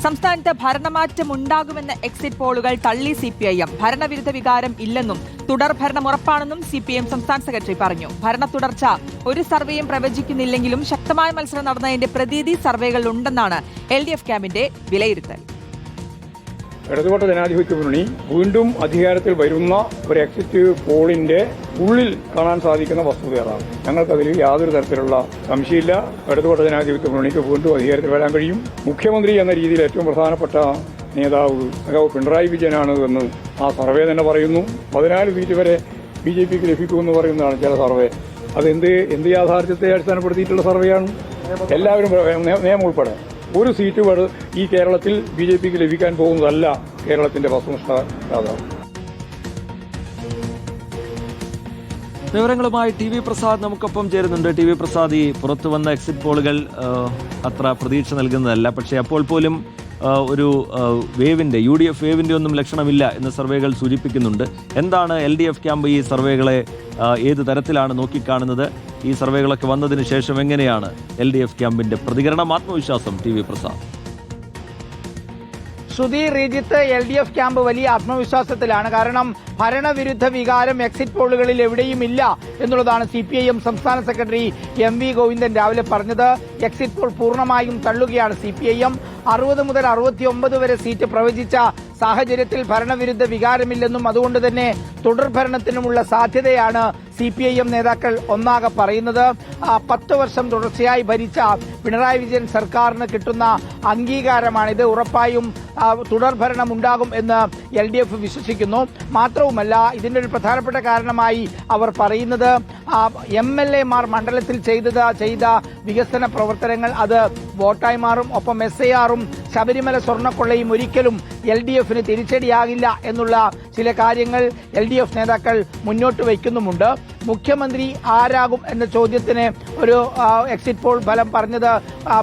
സംസ്ഥാനത്ത് ഭരണമാറ്റം ഉണ്ടാകുമെന്ന എക്സിറ്റ് പോളുകൾ തള്ളി CPIM. ഭരണവിരുദ്ധ വികാരം ഇല്ലെന്നും തുടർ ഭരണം ഉറപ്പാണെന്നും CPIM സംസ്ഥാന സെക്രട്ടറി പറഞ്ഞു. ഭരണ തുടർച്ച ഒരു സർവേയും പ്രവചിക്കുന്നില്ലെങ്കിലും ശക്തമായ മത്സരം നടന്നതിന്റെ പ്രതീതി സർവേകളിലുണ്ടെന്നാണ് LDF ക്യാമ്പിന്റെ വിലയിരുത്തൽ. ഇടതുപക്ഷ ജനാധിപത്യ മുന്നണി വീണ്ടും അധികാരത്തിൽ വരുന്ന ഒരു എക്സിറ്റ് പോളിന്റെ ഉള്ളിൽ കാണാൻ സാധിക്കുന്ന വസ്തുതയാണ്. ഞങ്ങൾക്കതിൽ യാതൊരു തരത്തിലുള്ള സംശയമില്ല. ഇടതുപക്ഷ ജനാധിപത്യ മുന്നണിക്ക് വീണ്ടും അധികാരത്തിൽ വരാൻ കഴിയും. മുഖ്യമന്ത്രി എന്ന രീതിയിൽ ഏറ്റവും പ്രധാനപ്പെട്ട നേതാവ് പിണറായി വിജയനാണ് എന്ന് ആ സർവേ തന്നെ പറയുന്നു. 14 സീറ്റ് വരെ BJPക്ക് ലഭിക്കുമെന്ന് പറയുന്നതാണ് ചില സർവേ. അത് എന്ത് യാഥാർത്ഥ്യത്തെ അടിസ്ഥാനപ്പെടുത്തിയിട്ടുള്ള സർവേയാണ്? എല്ലാവരും നിയമം ഉൾപ്പെടെ ഒരു സീറ്റ് ഈ കേരളത്തിൽ BJPക്ക് ലഭിക്കാൻ പോകുന്നതല്ല കേരളത്തിന്റെ വസ്തുനിഷ്ഠ യാഥാർത്ഥ്യം. വിവരങ്ങളുമായി TV പ്രസാദ് നമുക്കൊപ്പം ചേരുന്നുണ്ട്. TV പ്രസാദ്, ഈ പുറത്തു വന്ന എക്സിറ്റ് പോളുകൾ അത്ര പ്രതീക്ഷ നൽകുന്നതല്ല. പക്ഷേ അപ്പോൾ പോലും ഒരു വേവിന്റെ UDF വേവിന്റെ ഒന്നും ലക്ഷണമില്ല എന്ന് സർവേകൾ സൂചിപ്പിക്കുന്നുണ്ട്. എന്താണ് LDF ക്യാമ്പ് ഈ സർവേകളെ ഏത് തരത്തിലാണ് നോക്കിക്കാണുന്നത്? ഈ സർവേകളൊക്കെ വന്നതിന് ശേഷം എങ്ങനെയാണ് LDF ക്യാമ്പിന്റെ പ്രതികരണം, ആത്മവിശ്വാസം? TV പ്രസാദ്. ശ്രുതി, ശ്രീജിത്ത്, LDF ക്യാമ്പ് വലിയ ആത്മവിശ്വാസത്തിലാണ്. കാരണം ഭരണവിരുദ്ധ വികാരം എക്സിറ്റ് പോളുകളിൽ എവിടെയും ഇല്ല എന്നുള്ളതാണ് CPIM സംസ്ഥാന സെക്രട്ടറി MV ഗോവിന്ദൻ രാവിലെ പറഞ്ഞത്. എക്സിറ്റ് പോൾ പൂർണ്ണമായും തള്ളുകയാണ് CPIM. 60 മുതൽ 69 വരെ സീറ്റ് പ്രവചിച്ച സാഹചര്യത്തിൽ ഭരണവിരുദ്ധ വികാരമില്ലെന്നും അതുകൊണ്ട് തന്നെ തുടർഭരണത്തിനുമുള്ള സാധ്യതയാണ് CPIM നേതാക്കൾ ഒന്നാകെ പറയുന്നത്. 10 വർഷം തുടർച്ചയായി ഭരിച്ച പിണറായി വിജയൻ സർക്കാരിന് കിട്ടുന്ന അംഗീകാരമാണിത്. ഉറപ്പായും തുടർഭരണം ഉണ്ടാകും എന്ന് LDF വിശ്വസിക്കുന്നു. മാത്രവുമല്ല, ഇതിന്റെ ഒരു പ്രധാനപ്പെട്ട കാരണമായി അവർ പറയുന്നത് MLA-മാർ മണ്ഡലത്തിൽ ചെയ്ത വികസന പ്രവർത്തനങ്ങൾ അത് വോട്ടായി മാറും. ഒപ്പം SIR-ഉം ശബരിമല സ്വർണ്ണക്കൊള്ളയും ഒരിക്കലും LDF-ന് തിരിച്ചടിയാകില്ല എന്നുള്ള ചില കാര്യങ്ങൾ LDF നേതാക്കൾ മുന്നോട്ട് വയ്ക്കുന്നുമുണ്ട്. മുഖ്യമന്ത്രി ആരാകും എന്ന ചോദ്യത്തിന് ഒരു എക്സിറ്റ് പോൾ ഫലം പറഞ്ഞത്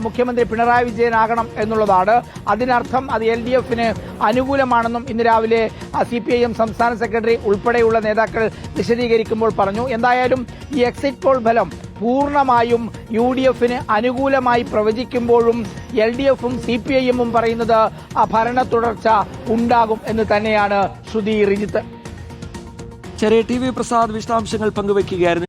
മുഖ്യമന്ത്രി പിണറായി വിജയനാകണം എന്നുള്ളതാണ്. അതിനർത്ഥം അത് LDF-ന് അനുകൂലമാണെന്നും ഇന്ന് രാവിലെ CPIM സംസ്ഥാന സെക്രട്ടറി ഉൾപ്പെടെയുള്ള നേതാക്കൾ വിശദീകരിക്കുമ്പോൾ പറഞ്ഞു. എന്തായാലും ഈ എക്സിറ്റ് പോൾ ഫലം പൂർണ്ണമായും UDF-ന് അനുകൂലമായി പ്രവചിക്കുമ്പോഴും LDF-ഉം CPIM-ഉം പറയുന്നത് ഭരണ തുടർച്ച ഉണ്ടാകും എന്ന് തന്നെയാണ്. ശ്രുതി, റിജിത്ത്. ചെറിയ TV പ്രസാദ് വിശദാംശങ്ങൾ പങ്കുവയ്ക്കുകയായിരുന്നു.